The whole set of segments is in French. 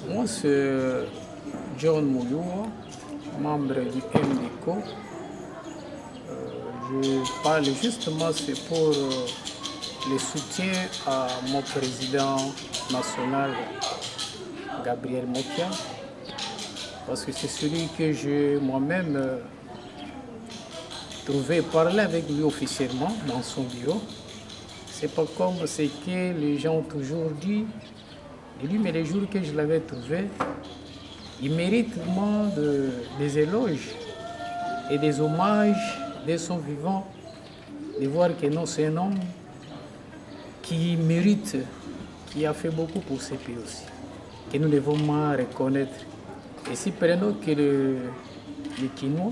Moi, c'est John Moulou, membre du MDCO. Je parle justement, c'est pour le soutien à mon président national, Gabriel Mokia, parce que c'est celui que j'ai moi-même trouvé parler avec lui officiellement dans son bureau. C'est pas comme ce que les gens ont toujours dit de lui, mais les jours que je l'avais trouvé, il mérite vraiment des éloges et des hommages de son vivant, de voir que non, c'est un homme qui mérite, qui a fait beaucoup pour ce pays aussi, que nous devons reconnaître. Et si prenons que le Quinois,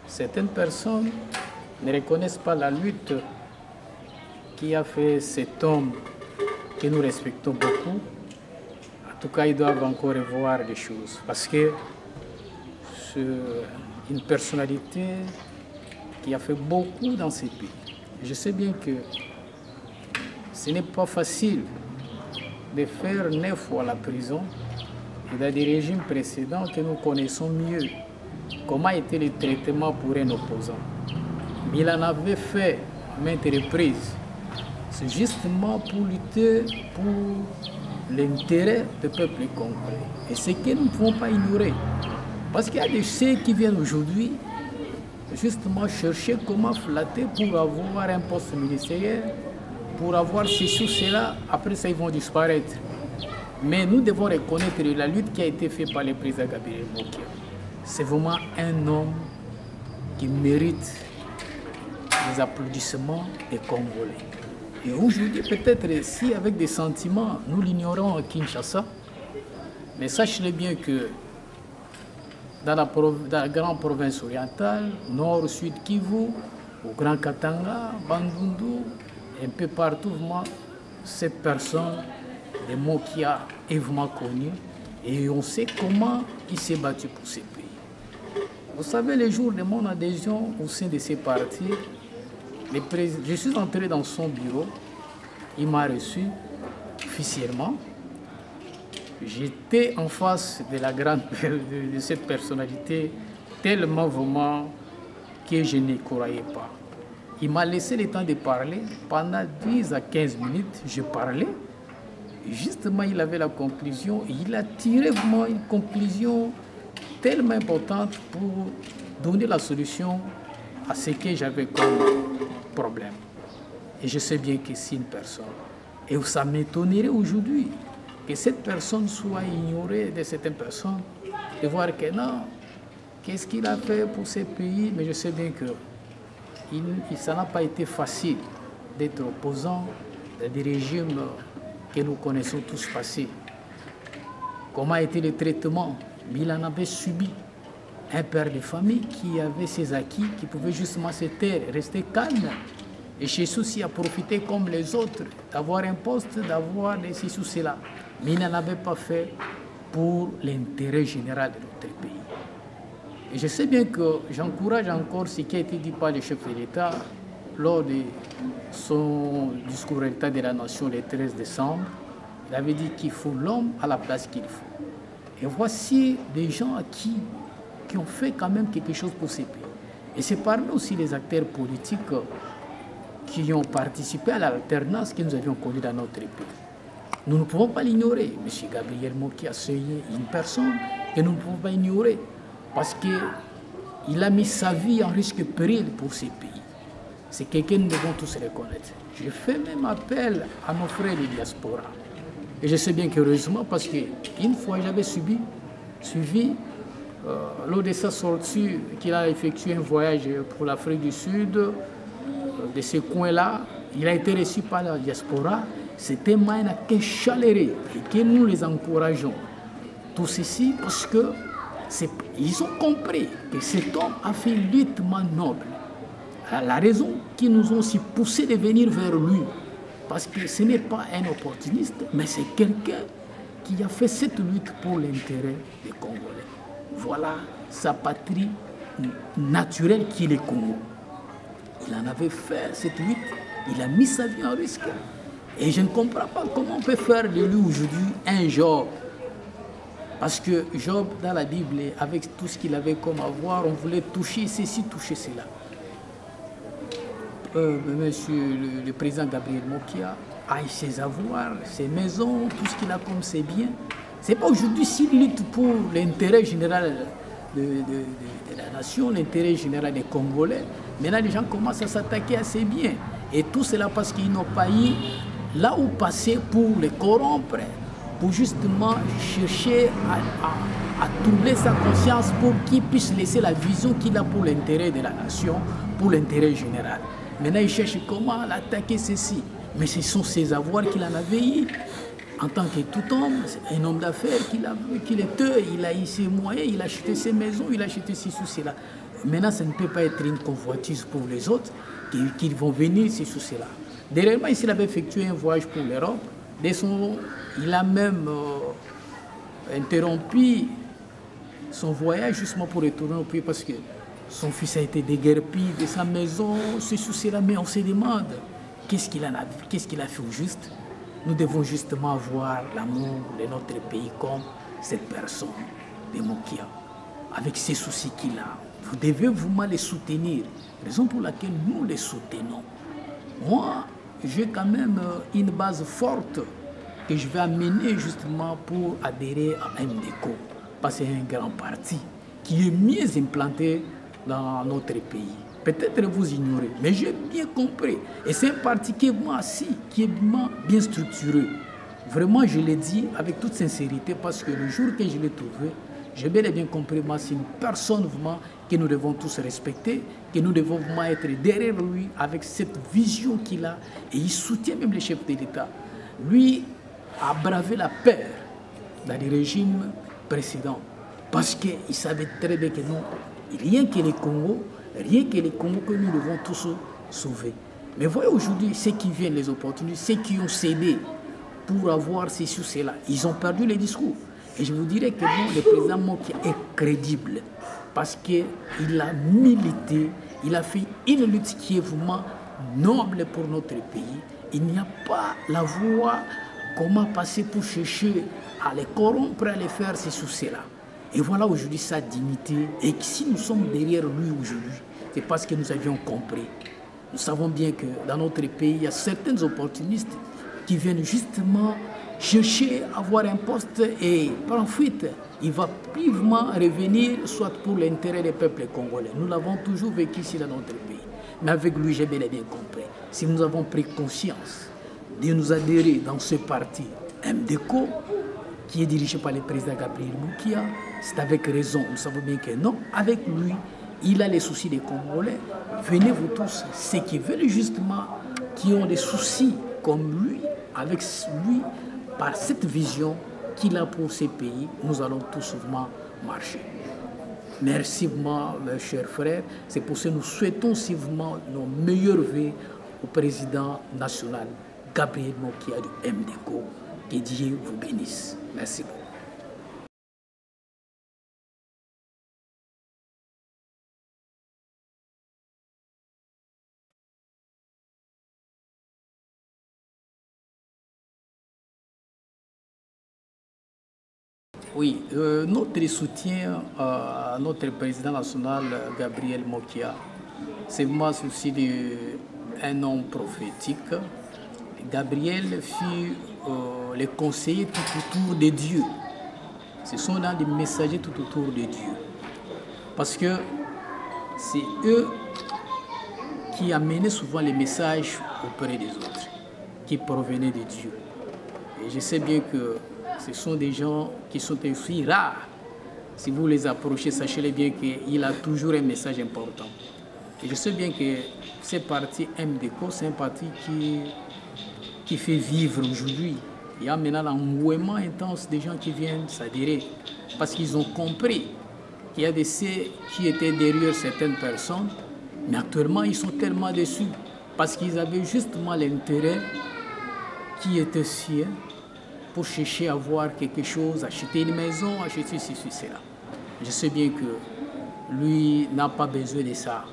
certaines personnes ne reconnaissent pas la lutte qui a fait cet homme que nous respectons beaucoup. En tout cas, ils doivent encore revoir des choses parce que c'est une personnalité qui a fait beaucoup dans ces pays. Je sais bien que ce n'est pas facile de faire 9 fois la prison et dans des régimes précédents que nous connaissons mieux. Comment était le traitement pour un opposant? Mais il en avait fait maintes reprises. C'est justement pour lutter pour l'intérêt du peuple congolais. Et ce que nous ne pouvons pas ignorer. Parce qu'il y a des ceux qui viennent aujourd'hui justement chercher comment flatter pour avoir un poste ministériel, pour avoir ceci ou cela, après ça ils vont disparaître. Mais nous devons reconnaître la lutte qui a été faite par le président Gabriel Mokia. C'est vraiment un homme qui mérite les applaudissements des Congolais. Et aujourd'hui, peut-être si avec des sentiments, nous l'ignorons à Kinshasa, mais sachez bien que dans la grande province orientale, nord, sud Kivu, au Grand Katanga, Bandundu, un peu partout, cette personne, des mots qui a vraiment connu, et on sait comment il s'est battu pour ces pays. Vous savez, les jours de mon adhésion au sein de ces partis, je suis entré dans son bureau, il m'a reçu officiellement. J'étais en face de cette personnalité tellement vraiment que je ne croyais pas. Il m'a laissé le temps de parler. Pendant 10 à 15 minutes, je parlais. Et justement, il avait la conclusion. Et il a tiré vraiment une conclusion tellement importante pour donner la solution à ce que j'avais comme problème. Et je sais bien que c'est une personne. Et ça m'étonnerait aujourd'hui que cette personne soit ignorée de certaines personnes, de voir que non, qu'est-ce qu'il a fait pour ces pays, mais je sais bien que ça n'a pas été facile d'être opposant à des régimes que nous connaissons tous passés. Comment a été le traitement? Il en avait subi. Un père de famille qui avait ses acquis, qui pouvait justement se taire, rester calme. Et chez aussi a profité comme les autres, d'avoir un poste, d'avoir ceci ou cela. Mais il n'en avait pas fait pour l'intérêt général de notre pays. Et je sais bien que j'encourage encore ce qui a été dit par le chef de l'État lors de son discours à l'État de la Nation le 13 décembre. Il avait dit qu'il faut l'homme à la place qu'il faut. Et voici des gens qui ont fait quand même quelque chose pour ces pays. Et c'est parmi aussi les acteurs politiques qui ont participé à l'alternance que nous avions connue dans notre pays. Nous ne pouvons pas l'ignorer. M. Gabriel Mokia, c'est une personne que nous ne pouvons pas ignorer parce qu'il a mis sa vie en risque et péril pour ces pays. C'est quelqu'un que nous devons tous reconnaître. Je fais même appel à nos frères de diaspora. Et je sais bien qu'heureusement, parce qu'une fois j'avais suivi lors de sa sortie, qu'il a effectué un voyage pour l'Afrique du Sud, de ce coin-là, il a été reçu par la diaspora. C'était un accueil chaleureux et que nous les encourageons. Tout ceci parce qu'ils ont compris que cet homme a fait une lutte noble. La raison qui nous ont aussi poussé de venir vers lui, parce que ce n'est pas un opportuniste, mais c'est quelqu'un qui a fait cette lutte pour l'intérêt des Congolais. Voilà sa patrie naturelle qui est le Congo. Il en avait fait cette lutte, il a mis sa vie en risque. Et je ne comprends pas comment on peut faire de lui aujourd'hui un genre Parce que Job, dans la Bible, avec tout ce qu'il avait comme avoir, on voulait toucher ceci, toucher cela. Monsieur le président Gabriel Mokia a ses avoirs, ses maisons, tout ce qu'il a comme ses biens. C'est pas aujourd'hui s'il lutte pour l'intérêt général de la nation, l'intérêt général des Congolais. Maintenant, les gens commencent à s'attaquer à ses biens. Et tout cela parce qu'ils n'ont pas eu là où passer pour les corrompre, pour justement chercher à troubler sa conscience pour qu'il puisse laisser la vision qu'il a pour l'intérêt de la nation, pour l'intérêt général. Maintenant, il cherche comment attaquer ceci. Mais ce sont ses avoirs qu'il en avait eu. En tant que tout homme, un homme d'affaires qu'il était, il a eu ses moyens, il a acheté ses maisons, il a acheté ceci ou cela. Maintenant, ça ne peut pas être une convoitise pour les autres qui vont venir ceci ou cela. Dernièrement, il avait effectué un voyage pour l'Europe. Il a même interrompu son voyage justement pour retourner au pays parce que son fils a été déguerpi de sa maison, ceci ou cela. Mais on se demande, qu'est-ce qu'il a fait au juste? Nous devons justement avoir l'amour de notre pays comme cette personne de Mokia, avec ces soucis qu'il a. Vous devez vraiment les soutenir, raison pour laquelle nous les soutenons. Moi, j'ai quand même une base forte que je vais amener justement pour adhérer à MDECO, parce que c'est un grand parti qui est mieux implanté dans notre pays. Peut-être vous ignorez, mais j'ai bien compris. Et c'est un parti qui est vraiment assis, qui est vraiment bien structuré. Vraiment, je l'ai dit avec toute sincérité parce que le jour que je l'ai trouvé, j'ai bel et bien compris, moi, c'est une personne vraiment que nous devons tous respecter, que nous devons vraiment être derrière lui avec cette vision qu'il a. Et il soutient même les chefs de l'État. Lui a bravé la peur dans les régimes précédents parce qu'il savait très bien que non, rien que les Congos, que nous devons tous sauver. Mais voyez aujourd'hui, ceux qui viennent, les opportunistes, ceux qui ont cédé pour avoir ceci ou cela, ils ont perdu les discours. Et je vous dirais que non, le président Mokia est crédible parce qu'il a milité, il a fait une lutte qui est vraiment noble pour notre pays. Il n'y a pas la voie comment passer pour chercher à les corrompre, à les faire ceci ou cela. Et voilà aujourd'hui sa dignité. Et si nous sommes derrière lui aujourd'hui, c'est parce que nous avions compris. Nous savons bien que dans notre pays, il y a certains opportunistes qui viennent justement chercher à avoir un poste et par fuite, il va vivement revenir soit pour l'intérêt des peuples congolais. Nous l'avons toujours vécu ici dans notre pays. Mais avec lui, j'ai bel et bien compris. Si nous avons pris conscience de nous adhérer dans ce parti MDECO, qui est dirigé par le président Gabriel Mokia, c'est avec raison. Nous savons bien que non, avec lui, il a les soucis des Congolais. Venez vous tous, ceux qui veulent justement, qui ont des soucis comme lui, avec lui, par cette vision qu'il a pour ces pays, nous allons tous vraiment marcher. Merci vraiment, mes chers frères. C'est pour ça que nous souhaitons vivement nos meilleurs vœux au président national, Gabriel Mokia du MDECO. Que Dieu vous bénisse. Merci beaucoup. Oui, notre soutien à notre président national, Gabriel Mokia, c'est vraiment aussi un homme prophétique. Gabriel fut les conseillers tout autour de Dieu. Ce sont là des messagers tout autour de Dieu. Parce que c'est eux qui amenaient souvent les messages auprès des autres, qui provenaient de Dieu. Et je sais bien que ce sont des gens qui sont aussi rares. Si vous les approchez, sachez bien qu'il a toujours un message important. Et je sais bien que ce parti MDECO, c'est un parti qui fait vivre aujourd'hui. Il y a maintenant l'engouement intense des gens qui viennent s'adhérer parce qu'ils ont compris qu'il y a des ceux qui étaient derrière certaines personnes, mais actuellement ils sont tellement déçus parce qu'ils avaient justement l'intérêt qui était sien pour chercher à avoir quelque chose, acheter une maison, acheter ceci, cela. Je sais bien que lui n'a pas besoin de ça.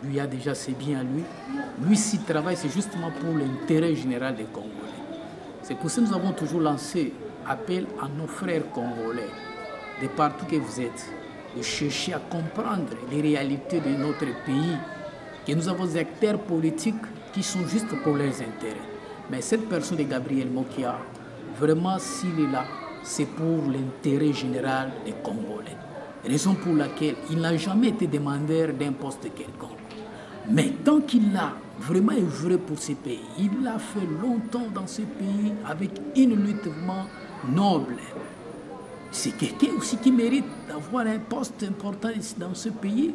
Lui a déjà ses biens à lui. Lui, s'il travaille, c'est justement pour l'intérêt général des Congolais. C'est pour ça que nous avons toujours lancé appel à nos frères congolais de partout que vous êtes, de chercher à comprendre les réalités de notre pays, que nous avons des acteurs politiques qui sont juste pour leurs intérêts. Mais cette personne de Gabriel Mokia, vraiment, s'il est là, c'est pour l'intérêt général des Congolais. Raison pour laquelle il n'a jamais été demandeur d'un poste quelconque. Mais tant qu'il a vraiment œuvré pour ce pays, il a fait longtemps dans ce pays avec une lutte vraiment noble. C'est quelqu'un aussi qui mérite d'avoir un poste important dans ce pays,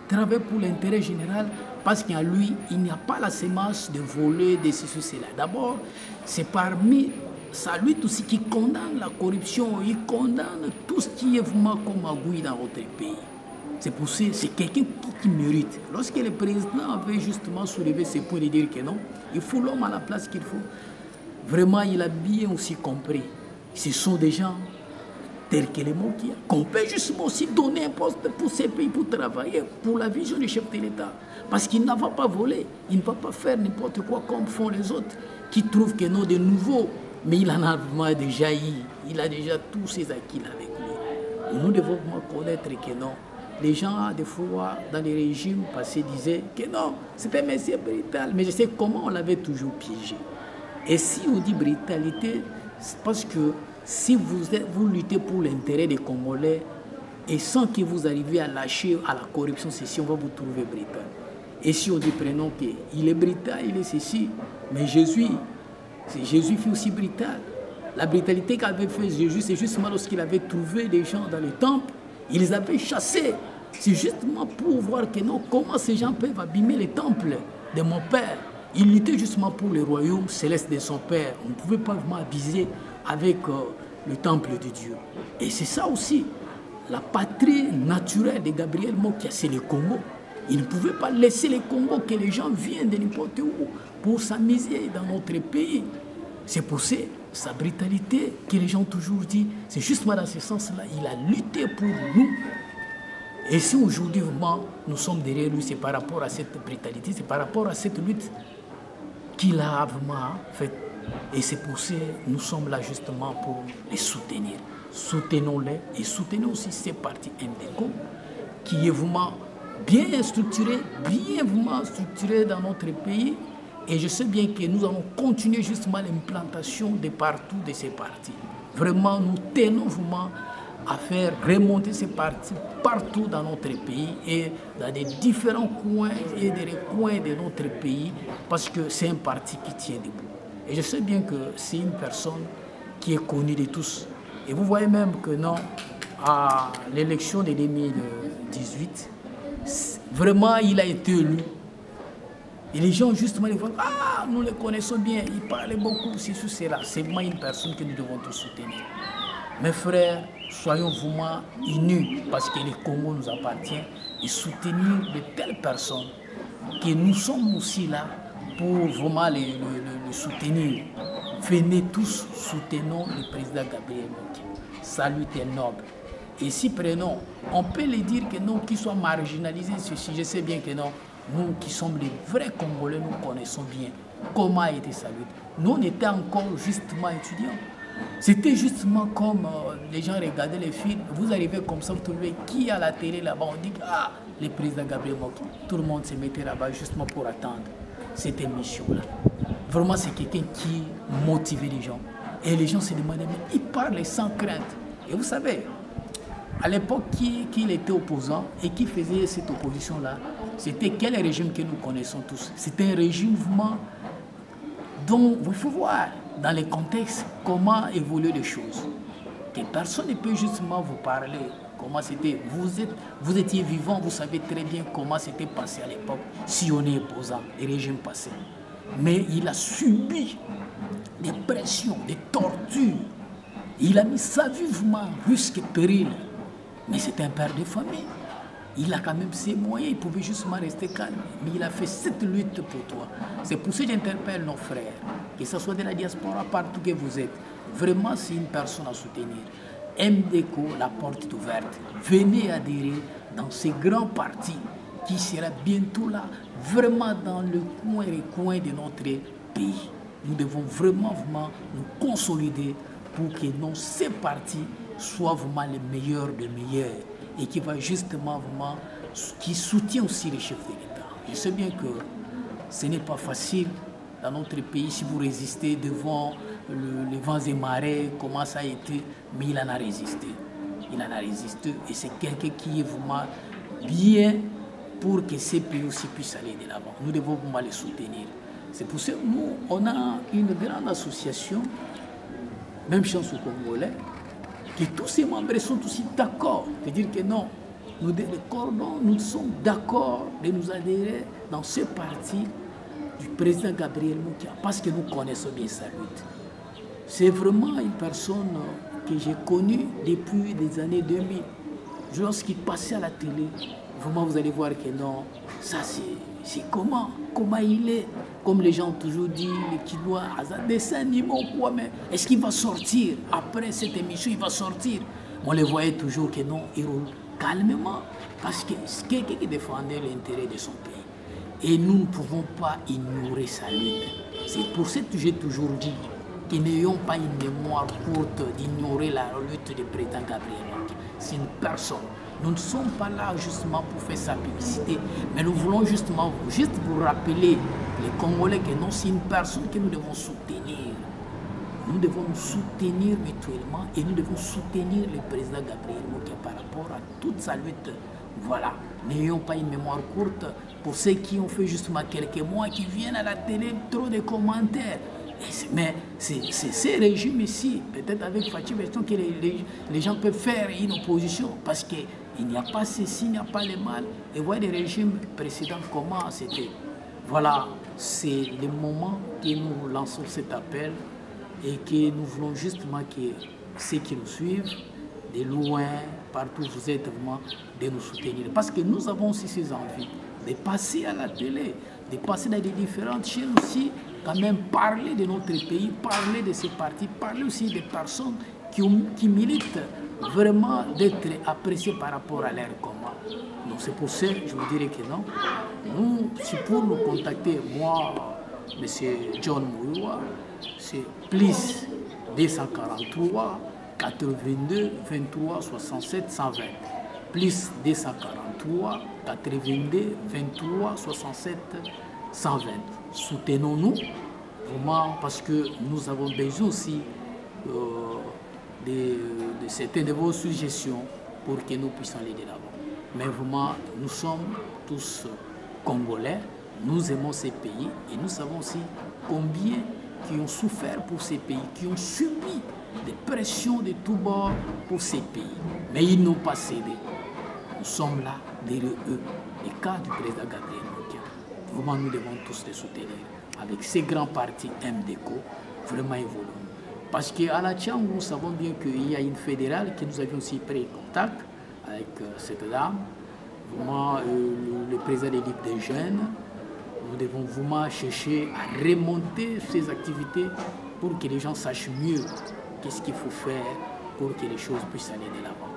travailler pour l'intérêt général, parce qu'en lui, il n'y a pas la sémence de voler, de ceci, cela. D'abord, c'est parmi sa lutte aussi qui condamne la corruption, il condamne tout ce qui est vraiment comme agouille dans votre pays. C'est pour ça, c'est quelqu'un qui mérite. Lorsque le président avait justement soulevé ces points de dire que non, il faut l'homme à la place qu'il faut. Vraiment, il a bien aussi compris. Ce sont des gens tels que les Mokia, qu'on peut justement aussi donner un poste pour ces pays, pour travailler, pour la vision du chef de l'État. Parce qu'il ne va pas voler, il ne va pas faire n'importe quoi comme font les autres, qui trouvent que non, de nouveau, mais il en a vraiment déjà eu. Il a déjà tous ses acquis avec lui. Nous devons connaître que non. Les gens, des fois, dans les régimes passés, disaient que non, c'était monsieur brutal. Mais je sais comment on l'avait toujours piégé. Et si on dit brutalité, c'est parce que si vous luttez pour l'intérêt des Congolais et sans que vous arriviez à lâcher à la corruption, ceci, on va vous trouver brutal. Et si on dit, prenons qu'il est brutal, il est ceci, mais Jésus fut aussi brutal. La brutalité qu'avait fait Jésus, c'est justement lorsqu'il avait trouvé des gens dans le temple, il les avait chassés. C'est justement pour voir que non, comment ces gens peuvent abîmer le temple de mon Père. Il luttait justement pour le royaume céleste de son Père. On ne pouvait pas vraiment abuser avec le temple de Dieu. Et c'est ça aussi, la patrie naturelle de Gabriel Mokia, c'est le Congo. Il ne pouvait pas laisser le Congo que les gens viennent de n'importe où pour s'amuser dans notre pays. C'est pour ça, sa brutalité, que les gens ont toujours dit, c'est justement dans ce sens-là, il a lutté pour nous. Et si aujourd'hui, vraiment, nous sommes derrière lui, c'est par rapport à cette brutalité, c'est par rapport à cette lutte qu'il a vraiment faite. Et c'est pour ça que nous sommes là justement pour les soutenir. Soutenons-les et soutenons aussi ces partis MDECO qui est vraiment bien structuré dans notre pays. Et je sais bien que nous allons continuer justement l'implantation de partout de ces partis. Vraiment, nous tenons vraiment à faire remonter ces partis partout dans notre pays et dans des différents coins et des coins de notre pays parce que c'est un parti qui tient debout. Et je sais bien que c'est une personne qui est connue de tous. Et vous voyez même que non, à l'élection de 2018, vraiment il a été élu. Et les gens justement les voient, ah, nous le connaissons bien, il parlait beaucoup, c'est cela. C'est vraiment une personne que nous devons tous soutenir. Mes frères, soyons vraiment unis parce que le Congo nous appartient et soutenir de telles personnes que nous sommes aussi là pour vraiment le soutenir. Venez tous, soutenons le président Gabriel Mokia. Salut tes nobles. Et si prenons, on peut le dire que non, qu'ils soient marginalisés, ceci, je sais bien que non. Nous qui sommes les vrais Congolais, nous connaissons bien comment a été sa lutte. Nous, on était encore justement étudiants. C'était justement comme les gens regardaient les films. Vous arrivez comme ça, vous trouvez qui à la télé là-bas. On dit, ah, le président Gabriel Mokia. Tout le monde se mettait là-bas justement pour attendre cette émission-là. Vraiment, c'est quelqu'un qui motivait les gens. Et les gens se demandaient, mais il parle sans crainte. Et vous savez, à l'époque qu'il était opposant et qui faisait cette opposition-là, c'était quel régime que nous connaissons tous? C'était un régime vraiment dont il faut voir dans les contextes comment évoluent les choses. Que personne ne peut justement vous parler comment c'était. Vous étiez vivant, vous savez très bien comment c'était passé à l'époque si on est opposant, les régimes passés. Mais il a subi des pressions, des tortures. Il a mis sa vie vraiment risque et péril. Mais c'était un père de famille. Il a quand même ses moyens, il pouvait justement rester calme. Mais il a fait cette lutte pour toi. C'est pour ça que j'interpelle nos frères, que ce soit de la diaspora, partout que vous êtes. Vraiment, c'est une personne à soutenir. MDECO, la porte est ouverte. Venez adhérer dans ces grands partis qui sera bientôt là, vraiment dans le coin et coin de notre pays. Nous devons vraiment nous consolider pour que ces partis soit vraiment le meilleur des meilleurs et qui va justement vraiment, qui soutient aussi les chefs de l'État. Je sais bien que ce n'est pas facile dans notre pays si vous résistez devant les vents et marées, comment ça a été, mais il en a résisté. Il en a résisté et c'est quelqu'un qui est vraiment bien pour que ces pays aussi puissent aller de l'avant. Nous devons vraiment les soutenir. C'est pour ça que nous, on a une grande association, même chance au Congolais, que tous ces membres sont aussi d'accord de dire que non, nous sommes d'accord de nous adhérer dans ce parti du président Gabriel Moukia, parce que nous connaissons bien sa lutte. C'est vraiment une personne que j'ai connue depuis les années 2000. Lorsqu'il passait à la télé, vraiment vous allez voir que non, ça c'est comment il est, comme les gens ont toujours dit, le Kinois, un dessin animé quoi, mais est-ce qu'il va sortir après cette émission, il va sortir? On le voyait toujours que non, il roule calmement, parce que c'est quelqu'un qui défendait l'intérêt de son pays. Et nous ne pouvons pas ignorer sa lutte. C'est pour ça que j'ai toujours dit que n'ayons pas une mémoire courte d'ignorer la lutte du président Gabriel Moukia. C'est une personne. Nous ne sommes pas là justement pour faire sa publicité, mais nous voulons justement vous rappeler, les Congolais, que non, c'est une personne que nous devons soutenir. Nous devons nous soutenir mutuellement et nous devons soutenir le président Gabriel Moukia par rapport à toute sa lutte. Voilà, n'ayons pas une mémoire courte pour ceux qui ont fait justement quelques mois, qui viennent à la télé, trop de commentaires. Mais c'est ces régimes ici, peut-être avec Fatou Besson, que les gens peuvent faire une opposition, parce qu'il n'y a pas ceci, il n'y a pas le mal. Et voyez les régimes précédents, comment c'était. Voilà, c'est le moment que nous lançons cet appel et que nous voulons justement que ceux qui nous suivent, de loin, partout où vous êtes, vraiment, de nous soutenir. Parce que nous avons aussi ces envies de passer à la télé, de passer dans les différentes chaînes aussi, quand même parler de notre pays, parler de ces partis, parler aussi des personnes qui militent vraiment d'être appréciées par rapport à leur combat. Donc c'est pour ça que je vous dirais que non. Nous, c'est pour nous contacter, moi, M. John Mouyoua, c'est plus 243 82 23 67 120. Plus 243 82 23 67 120. Soutenons-nous vraiment, parce que nous avons besoin aussi de certaines de vos suggestions pour que nous puissions aller de l'avant. Mais vraiment, nous sommes tous Congolais, nous aimons ces pays et nous savons aussi combien qui ont souffert pour ces pays, qui ont subi des pressions de tous bords pour ces pays. Mais ils n'ont pas cédé. Nous sommes là derrière eux. Le cas du président Gabriel Moukia, vraiment nous devons tous les soutenir. Avec ces grands partis MDECO, vraiment évoluons. Parce qu'à la Tchang, nous savons bien qu'il y a une fédérale que nous avions aussi pris contact avec cette dame. Vraiment, le président de l'Équipe des jeunes, nous devons vraiment chercher à remonter ces activités pour que les gens sachent mieux qu'est-ce qu'il faut faire pour que les choses puissent aller de l'avant.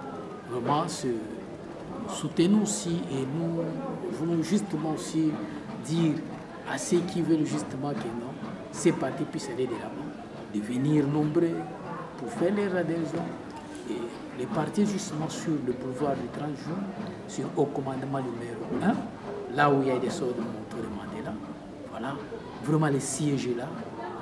Vraiment, nous soutenons aussi et nous voulons justement aussi dire à ceux qui veulent justement que non, ces partis puissent aller de l'avant, devenir nombreux pour faire les adhésions. Et les partis justement sur le pouvoir du 30 juin, sur au commandement numéro 1, là où il y a des sorts de Moto de Mandela, voilà, vraiment les sièges là,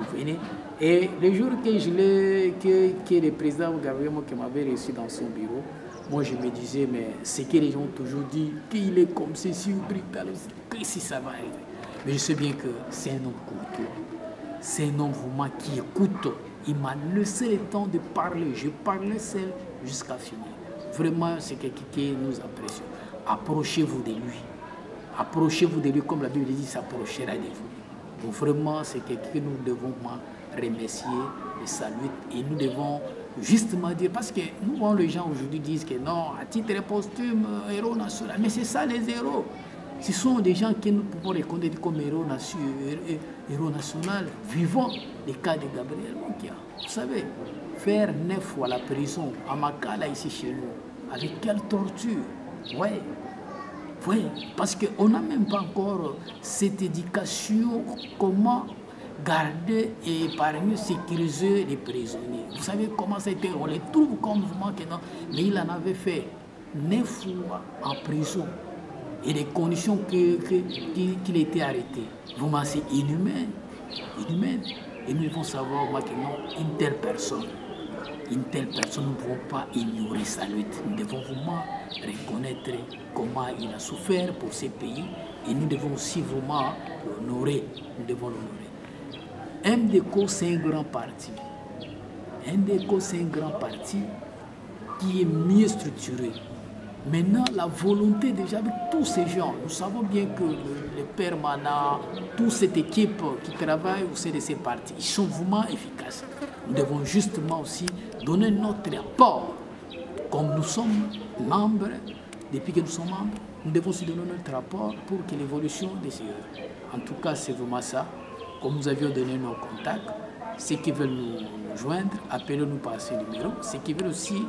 vous venez. Et le jour que le président Gabriel Moukia m'avait reçu dans son bureau, moi je me disais, mais c'est que les gens ont toujours dit qu'il est comme ceci ou brutal, que si ça va arriver. Mais je sais bien que c'est un homme courtois, c'est un homme vraiment qui écoute. Il m'a laissé le temps de parler, je parlais seul jusqu'à finir. Vraiment, c'est quelqu'un que nous apprécions. Approchez-vous de lui. Approchez-vous de lui, comme la Bible dit, s'approchera de vous. Donc vraiment, c'est quelqu'un que nous devons remercier de sa lutte. Et nous devons justement dire, parce que nous voyons les gens aujourd'hui disent que non, à titre posthume, héros national. Mais c'est ça les héros. Ce sont des gens que nous pouvons reconnaître comme héros national, vivant le cas de Gabriel Moukia. Vous savez, faire 9 fois la prison à Makala ici chez nous, avec quelle torture? Ouais. Oui, parce qu'on n'a même pas encore cette éducation, comment garder et épargner, sécuriser les prisonniers. Vous savez comment ça a été? On les trouve comme mouvement que non, mais il en avait fait 9 mois en prison et les conditions qu'il était arrêté. Vraiment, c'est inhumain. Et nous devons savoir moi, que non, une telle personne, nous ne pouvons pas ignorer sa lutte. Nous devons vraiment reconnaître comment il a souffert pour ces pays et nous devons aussi vraiment l'honorer. Nous devons l'honorer. MDECO, c'est un grand parti. MDECO, c'est un grand parti qui est mieux structuré. Maintenant, la volonté déjà avec tous ces gens, nous savons bien que le père Mana, toute cette équipe qui travaille au sein de ces partis, ils sont vraiment efficaces. Nous devons justement aussi donner notre apport. Comme nous sommes membres, depuis que nous sommes membres, nous devons aussi donner notre apport pour que l'évolution des CE. En tout cas, c'est vraiment ça. Comme nous avions donné nos contacts, ceux qui veulent nous joindre, appelez-nous par ce numéro. Ceux qui veulent aussi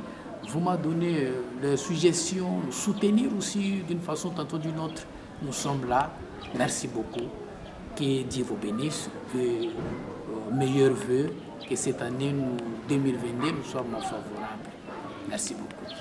vraiment donner leurs suggestions, nous soutenir aussi d'une façon tantôt d'une autre, nous sommes là. Merci beaucoup. Que Dieu vous bénisse. Que meilleurs vœux. Que cette année 2022 nous soit favorables. Merci beaucoup.